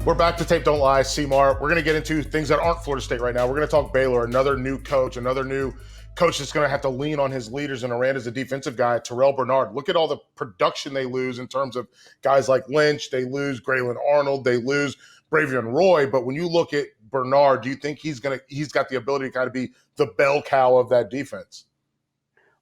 We're back to Tape Don't Lie, Seymour. We're going to get into things that aren't Florida State right now. We're going to talk Baylor, another new coach that's going to have to lean on his leaders. And Aranda's a defensive guy, Terrel Bernard. Look at all the production they lose in terms of guys like Lynch. They lose Graylin Arnold. They lose Bravion Roy. But when you look at Bernard, do you think he's got the ability to kind of be the bell cow of that defense?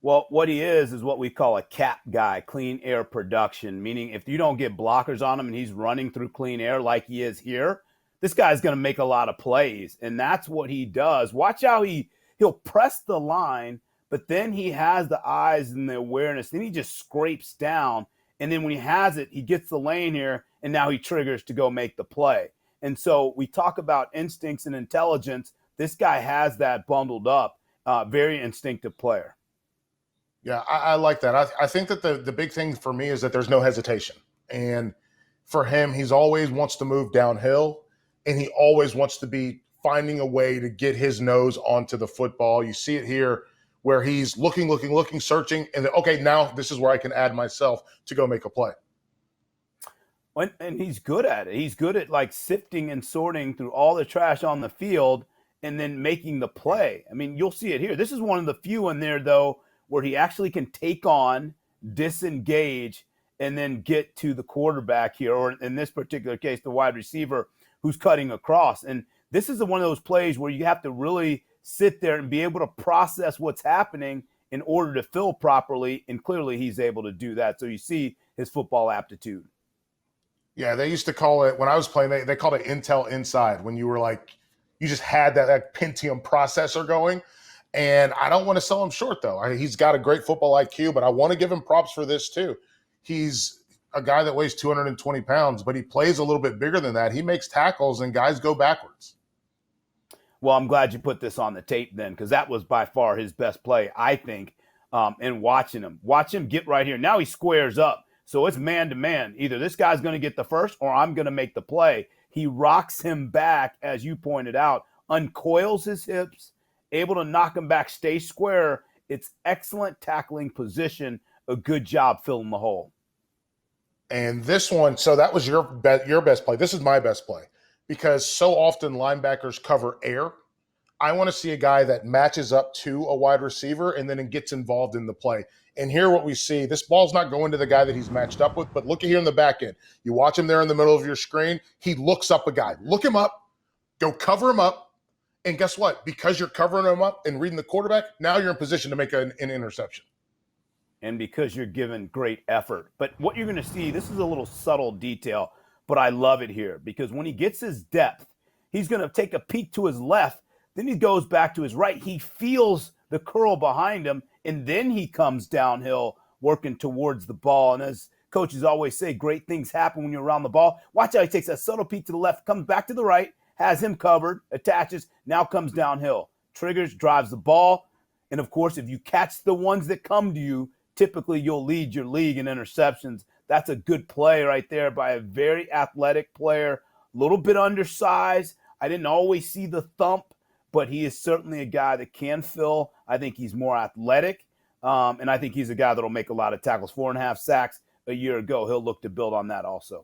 Well, what he is what we call a cap guy, clean air production, meaning if you don't get blockers on him and he's running through clean air like he is here, this guy's going to make a lot of plays. And that's what he does. Watch how he'll press the line, but then he has the eyes and the awareness. Then he just scrapes down. And then when he has it, he gets the lane here, and now he triggers to go make the play. And so we talk about instincts and intelligence. This guy has that bundled up. Very instinctive player. Yeah, I like that. I think that the big thing for me is that there's no hesitation. And for him, he's always wants to move downhill, and he always wants to be finding a way to get his nose onto the football. You see it here where he's looking, searching, and then, okay, now this is where I can add myself to go make a play. And he's good at it. He's good at like sifting and sorting through all the trash on the field and then making the play. I mean, you'll see it here. This is one of the few in there, though, where he actually can take on, disengage, and then get to the quarterback here, or in this particular case, the wide receiver who's cutting across. And this is one of those plays where you have to really sit there and be able to process what's happening in order to fill properly, and clearly he's able to do that. So you see his football aptitude. Yeah, they used to call it, when I was playing, they called it Intel Inside, when you were like, you just had that Pentium processor going. And I don't want to sell him short, though. He's got a great football IQ, but I want to give him props for this, too. He's a guy that weighs 220 pounds, but he plays a little bit bigger than that. He makes tackles, and guys go backwards. Well, I'm glad you put this on the tape then, because that was by far his best play, I think, in watching him. Watch him get right here. Now he squares up. So it's man-to-man. Either this guy's going to get the first or I'm going to make the play. He rocks him back, as you pointed out, uncoils his hips, able to knock him back, stay square. It's excellent tackling position. A good job filling the hole. And this one, so that was your best play. This is my best play because so often linebackers cover air. I want to see a guy that matches up to a wide receiver and then gets involved in the play. And here what we see, this ball's not going to the guy that he's matched up with, but look at here in the back end. You watch him there in the middle of your screen. He looks up a guy. Look him up. Go cover him up. And guess what? Because you're covering him up and reading the quarterback, now you're in position to make an interception. And because you're giving great effort. But what you're going to see, this is a little subtle detail, but I love it here because when he gets his depth, he's going to take a peek to his left. Then he goes back to his right. He feels the curl behind him, and then he comes downhill working towards the ball. And as coaches always say, great things happen when you're around the ball. Watch how he takes that subtle peek to the left, comes back to the right, has him covered, attaches, now comes downhill, triggers, drives the ball. And, of course, if you catch the ones that come to you, typically you'll lead your league in interceptions. That's a good play right there by a very athletic player, a little bit undersized. I didn't always see the thump, but he is certainly a guy that can fill. I think he's more athletic, and I think he's a guy that will make a lot of tackles. 4.5 sacks a year ago. He'll look to build on that also.